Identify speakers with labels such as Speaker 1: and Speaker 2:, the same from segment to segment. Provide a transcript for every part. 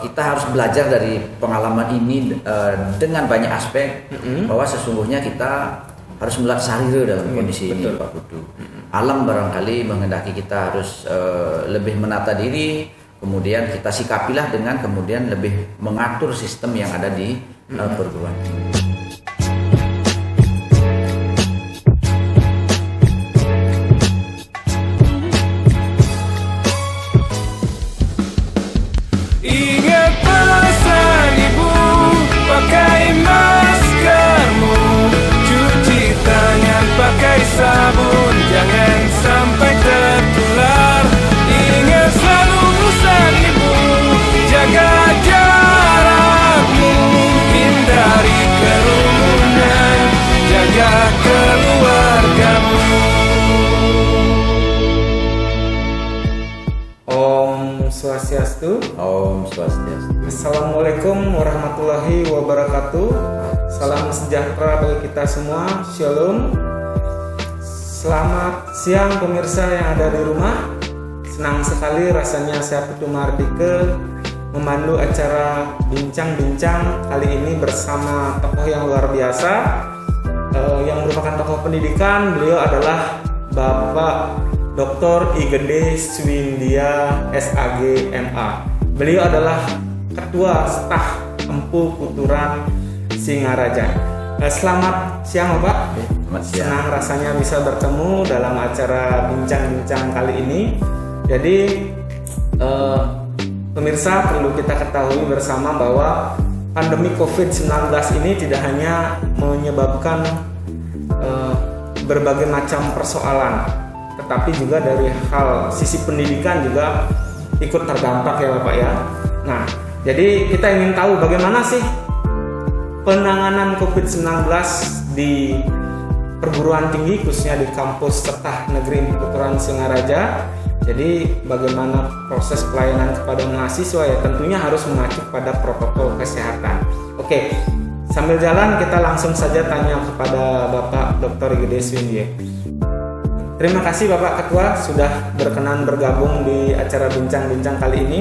Speaker 1: kita harus belajar dari pengalaman ini dengan banyak aspek bahwa sesungguhnya kita harus melihat sarira dalam kondisi ini, Pak Putu. Alam barangkali menghendaki kita harus lebih menata diri, kemudian kita sikapilah dengan kemudian lebih mengatur sistem yang ada di perguruan tinggi.
Speaker 2: Ingat pesan ibu, pakai maskermu, cuci tangan pakai sabun, jangan sampai tertular. Ingat selalu pesan ibu, jaga jarakmu, hindari kerumunan, jaga keluargamu.
Speaker 3: Om Swastiastu.
Speaker 1: Om Swastiastu.
Speaker 3: Assalamualaikum warahmatullahi wabarakatuh. Salam sejahtera bagi kita semua. Shalom. Selamat siang pemirsa yang ada di rumah. Senang sekali rasanya saya Putu Mardike memandu acara bincang-bincang kali ini bersama tokoh yang luar biasa, yang merupakan tokoh pendidikan. Beliau adalah Bapak Dr. I Gede Swindia SAG MA. Beliau adalah Ketua Staf Empu Kuturan Singaraja. Selamat siang Bapak.
Speaker 1: Selamat siang.
Speaker 3: Senang rasanya bisa bertemu dalam acara bincang-bincang kali ini. Jadi pemirsa, perlu kita ketahui bersama bahwa pandemi COVID-19 ini tidak hanya menyebabkan berbagai macam persoalan, tetapi juga dari hal sisi pendidikan juga ikut terdampak ya Bapak ya. Nah, jadi kita ingin tahu bagaimana sih penanganan COVID-19 di perguruan tinggi, khususnya di kampus Setah Negeri Empu Kuturan Singaraja. Jadi bagaimana proses pelayanan kepada mahasiswa ya tentunya harus mengacu pada protokol kesehatan. Oke, sambil jalan kita langsung saja tanya kepada Bapak Dr. Gede Swindia. Terima kasih Bapak Ketua sudah berkenan bergabung di acara bincang-bincang kali ini.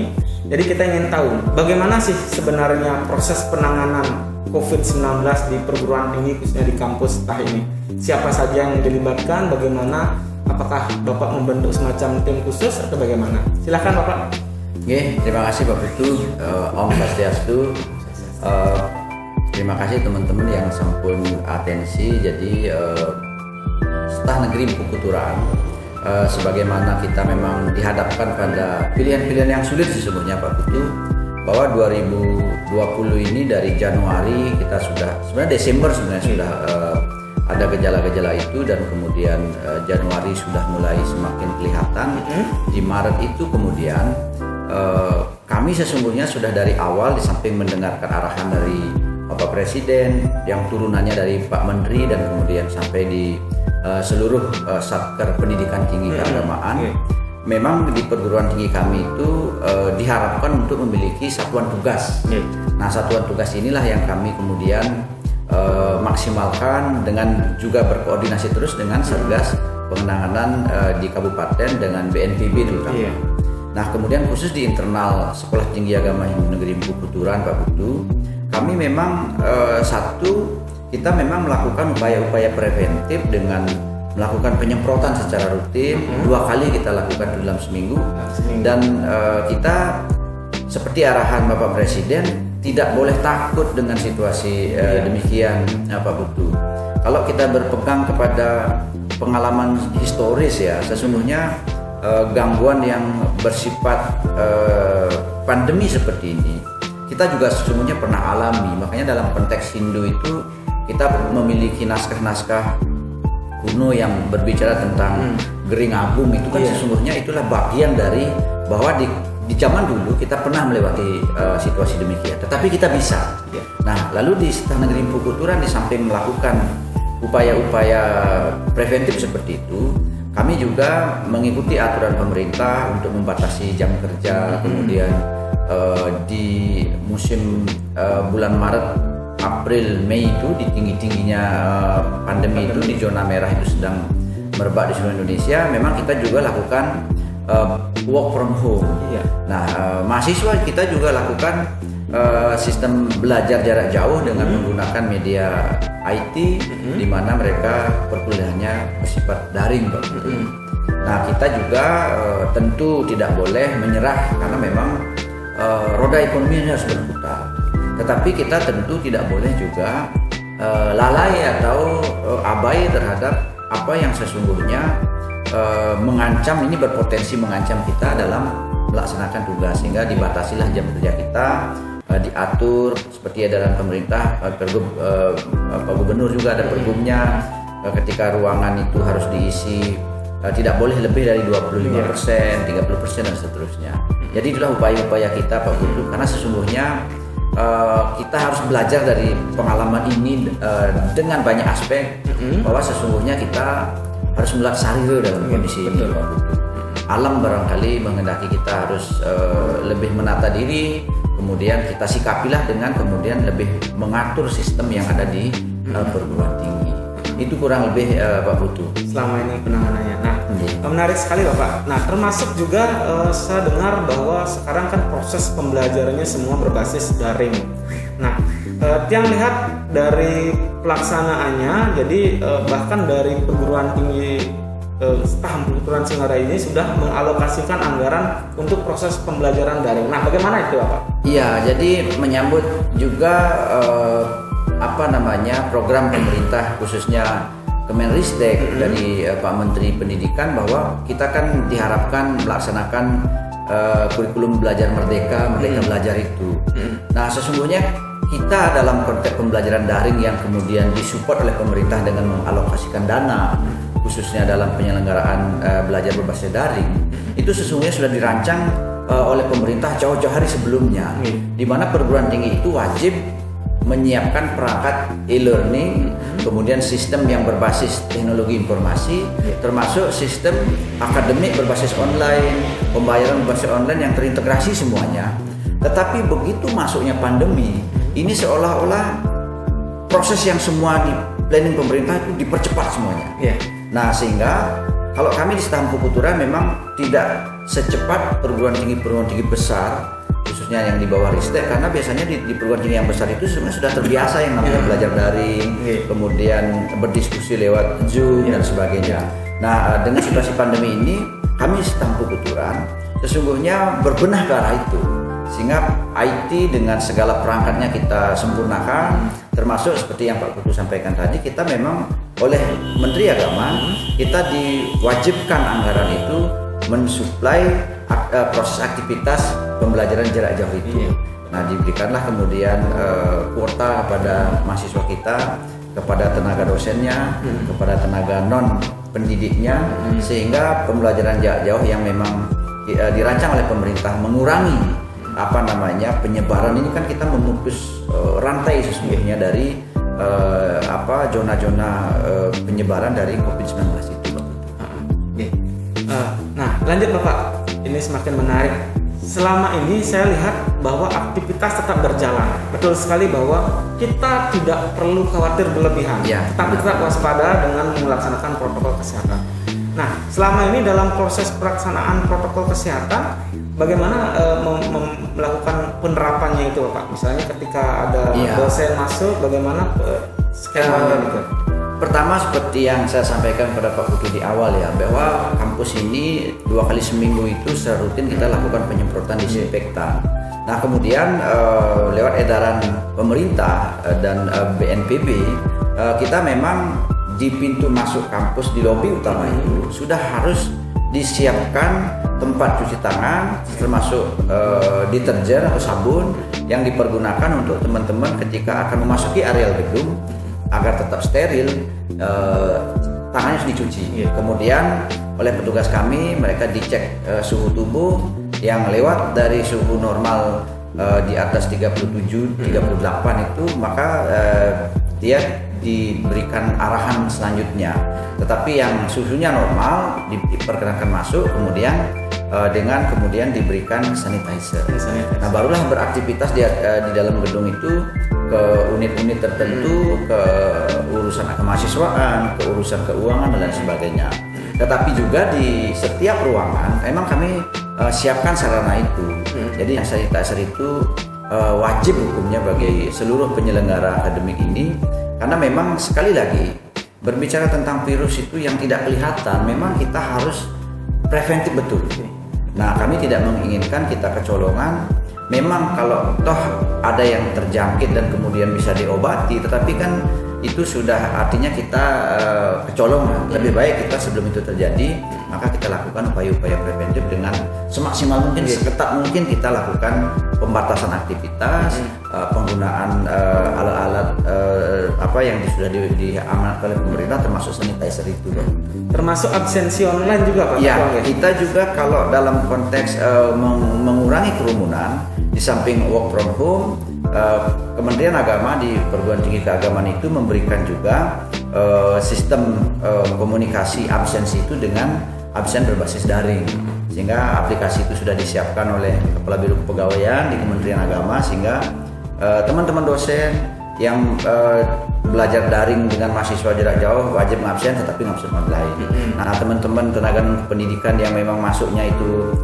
Speaker 3: Jadi kita ingin tahu bagaimana sih sebenarnya proses penanganan COVID-19 di perguruan tinggi khususnya di kampus Setah ini. Siapa saja yang dilibatkan, bagaimana, apakah Bapak membentuk semacam tim khusus atau bagaimana? Silakan Bapak.
Speaker 1: Oke, terima kasih Pak Putu. Om Swastiastu. Terima kasih teman-teman yang sampun atensi. Jadi Setah Negeri Empu Kuturan, sebagaimana kita memang dihadapkan pada pilihan-pilihan yang sulit sesungguhnya Pak Putu, bahwa 2020 ini dari Januari kita sudah, sebenarnya Desember sebenarnya sudah ada gejala-gejala itu, dan kemudian Januari sudah mulai semakin kelihatan. Di Maret itu kemudian kami sesungguhnya sudah dari awal, di samping mendengarkan arahan dari Bapak Presiden yang turunannya dari Pak Menteri dan kemudian sampai di seluruh Satker Pendidikan Tinggi Keagamaan, memang di perguruan tinggi kami itu diharapkan untuk memiliki satuan tugas. Nah, satuan tugas inilah yang kami kemudian maksimalkan dengan juga berkoordinasi terus dengan Satgas Penanganan di Kabupaten dengan BNPB terutama. Nah, kemudian khusus di internal Sekolah Tinggi Agama Negeri Empu Kuturan Pak Putu, kami memang kita memang melakukan upaya-upaya preventif dengan melakukan penyemprotan secara rutin. 2 kali kita lakukan dalam seminggu. Dan kita seperti arahan Bapak Presiden, tidak boleh takut dengan situasi demikian Pak Putu. Kalau kita berpegang kepada pengalaman historis ya, sesungguhnya gangguan yang bersifat pandemi seperti ini kita juga sesungguhnya pernah alami. Makanya dalam konteks Hindu itu kita memiliki naskah-naskah kuno yang berbicara tentang Gering Agung. Itu kan sesungguhnya itulah bagian dari bahwa di zaman dulu kita pernah melewati situasi demikian, tetapi kita bisa. Nah, lalu di Setah Negeri Empu Kuturan, di samping melakukan upaya-upaya preventif seperti itu, kami juga mengikuti aturan pemerintah untuk membatasi jam kerja. Kemudian di musim bulan Maret, April, Mei itu di tinggi-tingginya pandemi itu, di zona merah itu sedang merebak di seluruh Indonesia, memang kita juga lakukan work from home.
Speaker 3: Iya.
Speaker 1: Nah, mahasiswa kita juga lakukan sistem belajar jarak jauh dengan menggunakan media IT, di mana mereka perkuliahannya bersifat daring, Pak. Nah, kita juga tentu tidak boleh menyerah karena memang roda ekonomi ini harus berputar. Tetapi kita tentu tidak boleh juga lalai atau abai terhadap apa yang sesungguhnya mengancam, ini berpotensi mengancam kita dalam melaksanakan tugas, sehingga dibatasilah jam kerja kita, diatur seperti edaran pemerintah. Pak Gubernur juga ada pergubnya, ketika ruangan itu harus diisi tidak boleh lebih dari 25%, 30% dan seterusnya. Jadi itulah upaya-upaya kita, Pak Gubernur, karena sesungguhnya kita harus belajar dari pengalaman ini dengan banyak aspek, bahwa sesungguhnya kita harus melihat sarira dalam kondisi ini, Pak Gubernur. Alam barangkali menghendaki kita harus lebih menata diri, kemudian kita sikapilah dengan kemudian lebih mengatur sistem yang ada di perguruan tinggi. Itu kurang lebih Pak Putu
Speaker 3: selama ini penanganannya. Nah, menarik sekali Bapak. Nah, termasuk juga saya dengar bahwa sekarang kan proses pembelajarannya semua berbasis daring. Nah, yang lihat dari pelaksanaannya, jadi bahkan dari perguruan tinggi Staham Perguruan Singaraya ini sudah mengalokasikan anggaran untuk proses pembelajaran daring. Nah, bagaimana itu Bapak?
Speaker 1: Iya, jadi menyambut juga program pemerintah khususnya Kemenristek dari Pak Menteri Pendidikan, bahwa kita kan diharapkan melaksanakan kurikulum belajar merdeka belajar itu. Nah, sesungguhnya kita dalam konteks pembelajaran daring yang kemudian disupport oleh pemerintah dengan mengalokasikan dana khususnya dalam penyelenggaraan belajar berbasis daring, itu sesungguhnya sudah dirancang oleh pemerintah jauh-jauh hari sebelumnya, di mana perguruan tinggi itu wajib menyiapkan perangkat e-learning, kemudian sistem yang berbasis teknologi informasi, termasuk sistem akademik berbasis online, pembayaran berbasis online yang terintegrasi semuanya. Tetapi begitu masuknya pandemi, ini seolah-olah proses yang semua di planning pemerintah itu dipercepat semuanya. Nah, sehingga kalau kami di Staham Pukutura memang tidak secepat perguruan tinggi besar, khususnya yang di bawah Ristek, karena biasanya di perguruan tinggi yang besar itu sebenarnya sudah terbiasa yang namanya belajar daring, kemudian berdiskusi lewat Zoom dan sebagainya. Nah, dengan situasi pandemi ini, kami Staham Pukutura sesungguhnya berbenah ke arah itu, sehingga IT dengan segala perangkatnya kita sempurnakan, termasuk seperti yang Pak Putu sampaikan tadi, kita memang oleh Menteri Agama kita diwajibkan anggaran itu mensuplai proses aktivitas pembelajaran jarak jauh itu. Nah, diberikanlah kemudian kuota kepada mahasiswa kita, kepada tenaga dosennya, kepada tenaga non pendidiknya, sehingga pembelajaran jarak jauh yang memang dirancang oleh pemerintah mengurangi penyebaran ini, kan kita memutus rantai sesungguhnya dari zona-zona penyebaran dari COVID-19 itu.
Speaker 3: Nah, lanjut Bapak, ini semakin menarik. Selama ini saya lihat bahwa aktivitas tetap berjalan. Betul sekali bahwa kita tidak perlu khawatir berlebihan, tapi tetap waspada dengan melaksanakan protokol kesehatan. Nah, selama ini dalam proses pelaksanaan protokol kesehatan, bagaimana melakukan penerapannya itu Pak? Misalnya ketika ada dosen masuk, bagaimana skemanya gitu?
Speaker 1: Pertama, seperti yang saya sampaikan pada Pak Putu di awal bahwa kampus ini 2 kali seminggu itu secara rutin kita lakukan penyemprotan disinfektan. Nah, kemudian lewat edaran pemerintah dan BNPB, kita memang di pintu masuk kampus di lobi utama itu sudah harus disiapkan tempat cuci tangan, termasuk deterjen atau sabun yang dipergunakan untuk teman-teman ketika akan memasuki areal gedung, agar tetap steril, tangannya harus dicuci. Kemudian oleh petugas kami, mereka dicek suhu tubuh yang lewat dari suhu normal di atas 37, 38 itu, maka dia diberikan arahan selanjutnya. Tetapi yang suhunya normal diperkenankan masuk, kemudian dengan kemudian diberikan sanitizer. Nah, barulah beraktivitas di dalam gedung itu ke unit-unit tertentu, ke urusan kemahasiswaan, ke urusan keuangan dan lain sebagainya. Tetapi juga di setiap ruangan memang kami siapkan sarana itu. Jadi yang sanitizer itu wajib hukumnya bagi seluruh penyelenggara akademik ini, karena memang sekali lagi berbicara tentang virus itu yang tidak kelihatan, memang kita harus preventif betul. Nah, kami tidak menginginkan kita kecolongan. Memang kalau toh ada yang terjangkit dan kemudian bisa diobati, tetapi kan itu sudah artinya kita kecolongan. Lebih baik kita sebelum itu terjadi, maka kita lakukan upaya-upaya preventif dengan semaksimal mungkin, seketat mungkin kita lakukan pembatasan aktivitas, penggunaan alat-alat apa yang sudah diamanatkan oleh pemerintah, termasuk sanitizer itu, Bang.
Speaker 3: Termasuk absensi online juga, Pak?
Speaker 1: Ya, kita juga kalau dalam konteks mengurangi kerumunan, di samping work from home, Kementerian Agama di Perguruan Tinggi Keagamaan itu memberikan juga sistem komunikasi absensi itu dengan absen berbasis daring, sehingga aplikasi itu sudah disiapkan oleh Kepala Biro Kepegawaian di Kementerian Agama, sehingga teman-teman dosen yang belajar daring dengan mahasiswa jarak jauh wajib ngabsen, tetapi ngabsen online. Nah, teman-teman tenaga pendidikan yang memang masuknya itu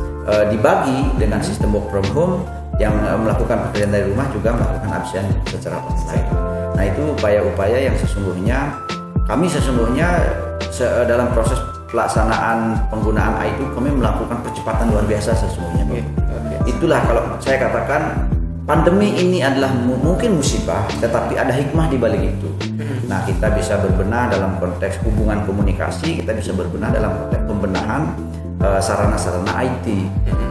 Speaker 1: dibagi dengan sistem work from home, yang melakukan pekerjaan dari rumah juga melakukan absen secara online. Nah, itu upaya-upaya yang sesungguhnya kami dalam proses pelaksanaan penggunaan IT kami melakukan percepatan luar biasa sesungguhnya. Itulah kalau saya katakan pandemi ini adalah mungkin musibah, tetapi ada hikmah di balik itu. Nah, kita bisa berbenah dalam konteks hubungan komunikasi, kita bisa berbenah dalam konteks pembenahan sarana-sarana IT.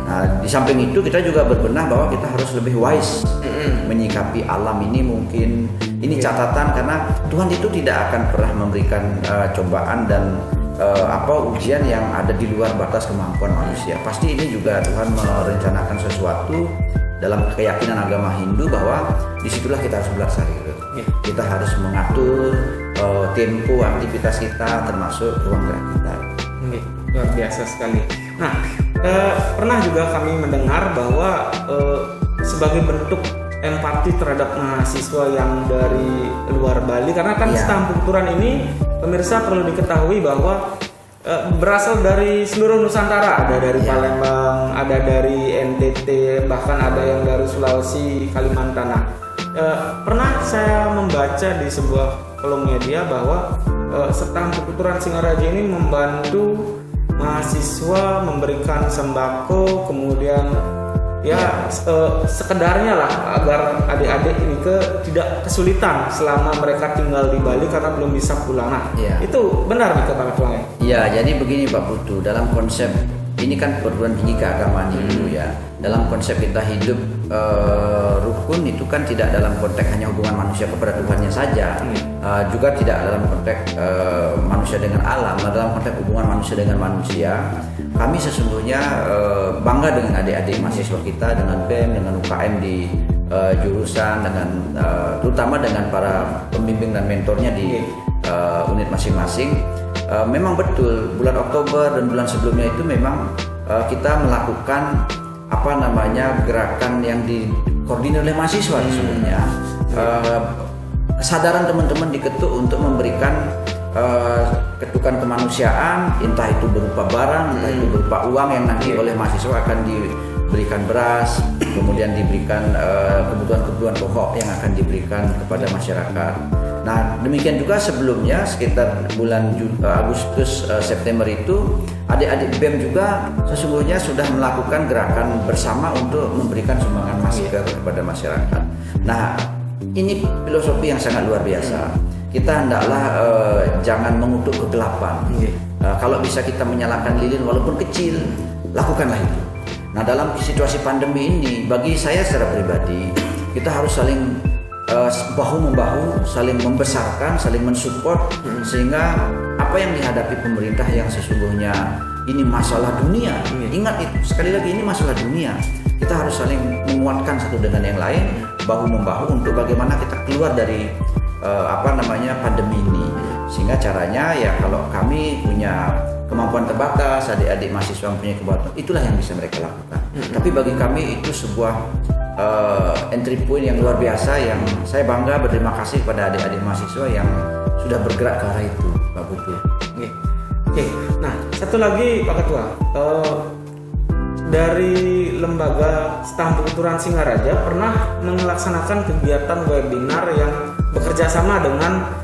Speaker 1: Nah, di samping itu kita juga berbenah bahwa kita harus lebih wise menyikapi alam ini. Mungkin ini catatan, karena Tuhan itu tidak akan pernah memberikan cobaan dan ujian yang ada di luar batas kemampuan manusia. Pasti ini juga Tuhan merencanakan sesuatu dalam keyakinan agama Hindu, bahwa disitulah kita harus belajar gitu. Kita harus mengatur tempo aktivitas kita, termasuk ruang gerak kita.
Speaker 3: Luar biasa sekali. Nah, pernah juga kami mendengar bahwa sebagai bentuk empati terhadap mahasiswa yang dari luar Bali, karena kan Setahun Pengturan ini pemirsa perlu diketahui bahwa berasal dari seluruh Nusantara, ada dari Palembang, ada dari NTT, bahkan ada yang dari Sulawesi, Kalimantan. Nah, pernah saya membaca di sebuah kolom media bahwa Setahun Pengturan Singaraja ini membantu mahasiswa memberikan sembako, kemudian sekedarnya lah agar adik-adik ini tidak kesulitan selama mereka tinggal di Bali karena belum bisa pulang. Nah, itu benar nih kata Ketua?
Speaker 1: Ya, jadi begini Pak Putu, dalam konsep ini kan perguruan tinggi keagamaan Hindu ya. Dalam konsep kita hidup rukun itu kan tidak dalam konteks hanya hubungan manusia kepada Tuhannya saja, juga tidak dalam konteks manusia dengan alam, dalam konteks hubungan manusia dengan manusia. Kami sesungguhnya bangga dengan adik-adik mahasiswa kita, dengan BEM, dengan UKM di jurusan, dengan terutama dengan para pembimbing dan mentornya di unit masing-masing. Memang betul bulan Oktober dan bulan sebelumnya itu memang kita melakukan gerakan yang dikoordinir oleh mahasiswa sesungguhnya. Kesadaran teman-teman diketuk untuk memberikan ketukan kemanusiaan, entah itu berupa barang, entah itu berupa uang yang nanti oleh mahasiswa akan diberikan beras, kemudian diberikan kebutuhan-kebutuhan pokok yang akan diberikan kepada masyarakat. Nah, demikian juga sebelumnya sekitar bulan Agustus September itu adik-adik BEM juga sesungguhnya sudah melakukan gerakan bersama untuk memberikan sumbangan masker kepada masyarakat. Nah, ini filosofi yang sangat luar biasa. Kita hendaklah jangan mengutuk kegelapan. Kalau bisa kita menyalakan lilin walaupun kecil, lakukanlah itu. Nah, dalam situasi pandemi ini, bagi saya secara pribadi, kita harus saling bahu-membahu, saling membesarkan, saling mensupport, sehingga apa yang dihadapi pemerintah yang sesungguhnya ini masalah dunia. Ingat itu, sekali lagi ini masalah dunia. Kita harus saling menguatkan satu dengan yang lain, bahu-membahu untuk bagaimana kita keluar dari pandemi ini. Sehingga caranya ya kalau kami punya kemampuan terbatas, adik-adik mahasiswa punya kemampuan, itulah yang bisa mereka lakukan. Tapi bagi kami itu sebuah entry point yang luar biasa, yang saya bangga berterima kasih pada adik-adik mahasiswa yang sudah bergerak ke arah itu, Pak Putu.
Speaker 3: Oke. Nah, satu lagi Pak Ketua, dari lembaga Staf Pertuturan Singaraja pernah melaksanakan kegiatan webinar yang bekerja sama dengan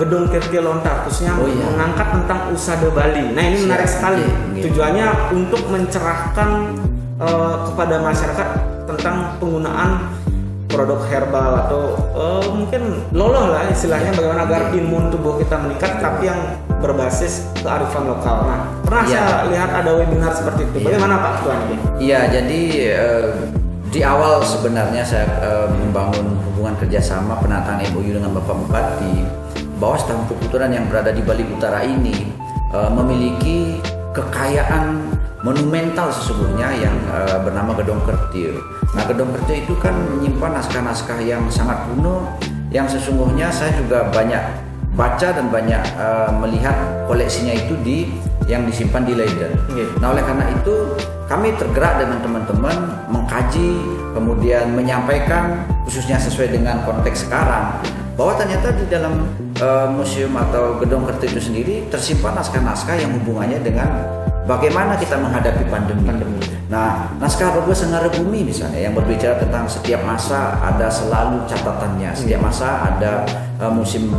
Speaker 3: Gedung Kirti Lontar, khususnya mengangkat tentang usada Bali. Nah, ini menarik sekali. Tujuannya untuk mencerahkan kepada masyarakat tentang penggunaan produk herbal atau mungkin loloh lah istilahnya, bagaimana agar imun tubuh kita meningkat, tapi yang berbasis kearifan lokal. Nah, pernah saya lihat ada webinar seperti itu. Bagaimana Pak Ketua?
Speaker 1: Iya, jadi di awal sebenarnya saya membangun hubungan kerjasama penataan MOU dengan Bapak Bupati bahwa Staf Pertuturan yang berada di Bali Utara ini memiliki kekayaan monumental sesungguhnya yang bernama Gedong Kertil. Nah, Gedong Kertil itu kan menyimpan naskah-naskah yang sangat kuno yang sesungguhnya saya juga banyak baca dan banyak melihat koleksinya itu yang disimpan di Leiden. Nah, oleh karena itu kami tergerak dengan teman-teman mengkaji, kemudian menyampaikan khususnya sesuai dengan konteks sekarang bahwa ternyata di dalam museum atau Gedong Kertil itu sendiri tersimpan naskah-naskah yang hubungannya dengan bagaimana kita menghadapi pandemi. Nah, naskah Rogo Sengara Bumi misalnya yang berbicara tentang setiap masa ada selalu catatannya, setiap masa ada musim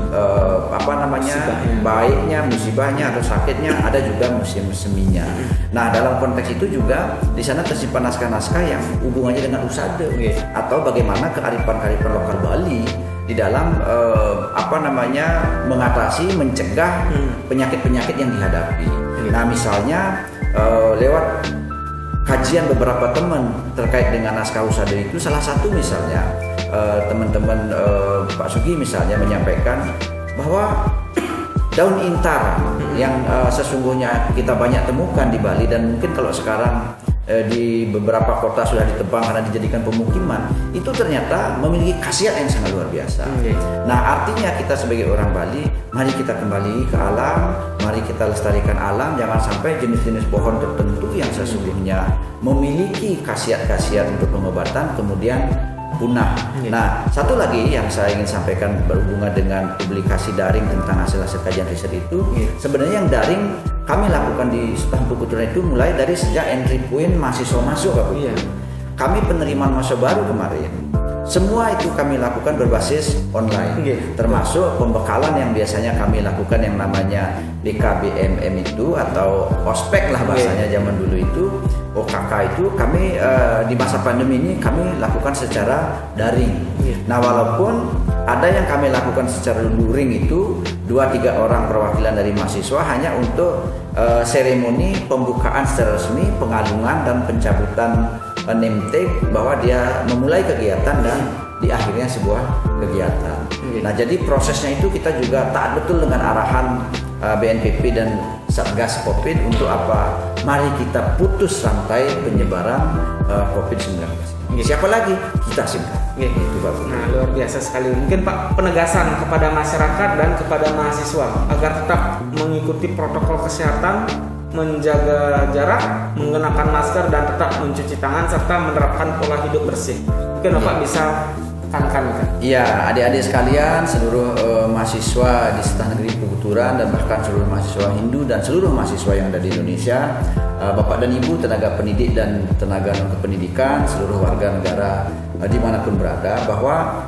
Speaker 1: baiknya, musibahnya atau sakitnya, ada juga musim seminya. Nah, dalam konteks itu juga di sana tersimpan naskah-naskah yang hubungannya dengan usada atau bagaimana kearifan-kearifan lokal Bali di dalam mengatasi, mencegah penyakit-penyakit yang dihadapi. Nah, misalnya lewat kajian beberapa teman terkait dengan naskah usada itu, salah satu misalnya teman-teman Pak Sugi misalnya menyampaikan bahwa daun intar yang sesungguhnya kita banyak temukan di Bali dan mungkin kalau sekarang di beberapa kota sudah ditebang karena dijadikan pemukiman, itu ternyata memiliki khasiat yang sangat luar biasa. Nah, artinya kita sebagai orang Bali, mari kita kembali ke alam, mari kita lestarikan alam, jangan sampai jenis-jenis pohon tertentu yang sesungguhnya memiliki khasiat-khasiat untuk pengobatan kemudian punah. Nah, satu lagi yang saya ingin sampaikan berhubungan dengan publikasi daring tentang hasil-hasil kajian riset itu, sebenarnya yang daring kami lakukan di Staf Pertuturan itu mulai dari sejak entry point mahasiswa masuk Pak Putu. Kami penerimaan mahasiswa baru kemarin, semua itu kami lakukan berbasis online, termasuk pembekalan yang biasanya kami lakukan yang namanya BKBMM itu atau ospek lah bahasanya zaman dulu itu, OKK itu kami di masa pandemi ini kami lakukan secara daring. Nah, walaupun ada yang kami lakukan secara luring itu 2-3 orang perwakilan dari mahasiswa hanya untuk seremoni pembukaan secara resmi, pengalungan dan pencabutan name tag bahwa dia memulai kegiatan dan di akhirnya sebuah kegiatan. Nah, jadi prosesnya itu kita juga taat betul dengan arahan BNPB dan Satgas Covid untuk apa? Mari kita putus rantai penyebaran COVID-19. Siapa lagi? Kita singkat. Itu Pak.
Speaker 3: Nah, luar biasa sekali. Mungkin Pak, penegasan kepada masyarakat dan kepada mahasiswa agar tetap mengikuti protokol kesehatan, menjaga jarak, menggunakan masker dan tetap mencuci tangan serta menerapkan pola hidup bersih. Mungkin Bapak bisa tekankan kan?
Speaker 1: Iya, adik-adik sekalian, seluruh mahasiswa di Staf Negeri Pertuturan dan bahkan seluruh mahasiswa Hindu dan seluruh mahasiswa yang ada di Indonesia, Bapak dan Ibu tenaga pendidik dan tenaga non-kependidikan, seluruh warga negara dimanapun berada, bahwa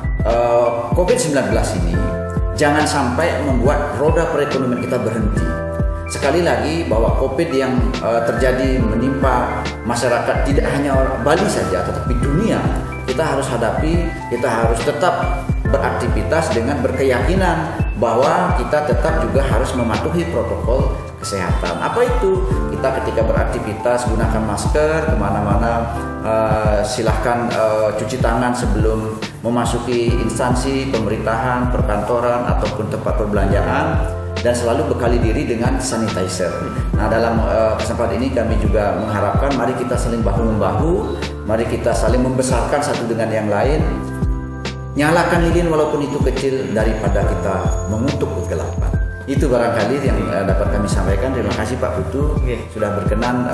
Speaker 1: COVID-19 ini jangan sampai membuat roda perekonomian kita berhenti. Sekali lagi bahwa COVID yang terjadi menimpa masyarakat tidak hanya Bali saja, tetapi dunia, kita harus hadapi, kita harus tetap beraktivitas dengan berkeyakinan bahwa kita tetap juga harus mematuhi protokol kesehatan. Apa itu? Kita ketika beraktivitas gunakan masker kemana-mana, silahkan cuci tangan sebelum memasuki instansi pemerintahan, perkantoran ataupun tempat perbelanjaan, dan selalu bekali diri dengan sanitizer. Nah, dalam kesempatan ini kami juga mengharapkan mari kita saling bahu-membahu, mari kita saling membesarkan satu dengan yang lain. Nyalakan lilin walaupun itu kecil daripada kita mengutuk kegelapan. Itu barangkali yang dapat kami sampaikan. Terima kasih Pak Putu sudah berkenan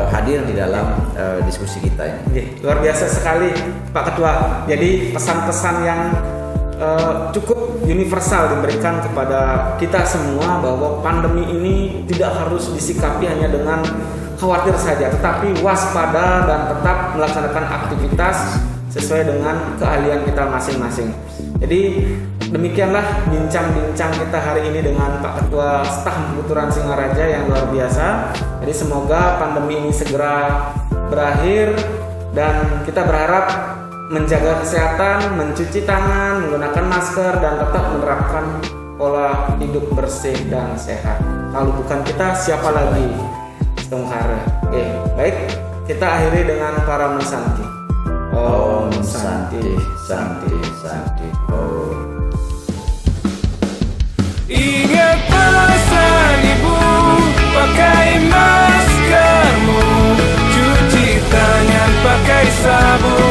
Speaker 1: hadir di dalam diskusi kita ini.
Speaker 3: Luar biasa sekali Pak Ketua. Jadi pesan-pesan yang cukup universal diberikan kepada kita semua, bahwa pandemi ini tidak harus disikapi hanya dengan khawatir saja, tetapi waspada dan tetap melaksanakan aktivitas sesuai dengan keahlian kita masing-masing. Jadi demikianlah bincang-bincang kita hari ini dengan Pak Ketua Staf Pengkulturan Singaraja yang luar biasa. Jadi semoga pandemi ini segera berakhir dan kita berharap menjaga kesehatan, mencuci tangan, menggunakan masker, dan tetap menerapkan pola hidup bersih dan sehat. Kalau bukan kita, siapa lagi? Tungkara. Oke, baik. Kita akhiri dengan para Santi.
Speaker 1: Om Santi Santi Santi Om.
Speaker 2: Ingat pesan ibu, pakai maskermu, cuci tangan pakai sabun.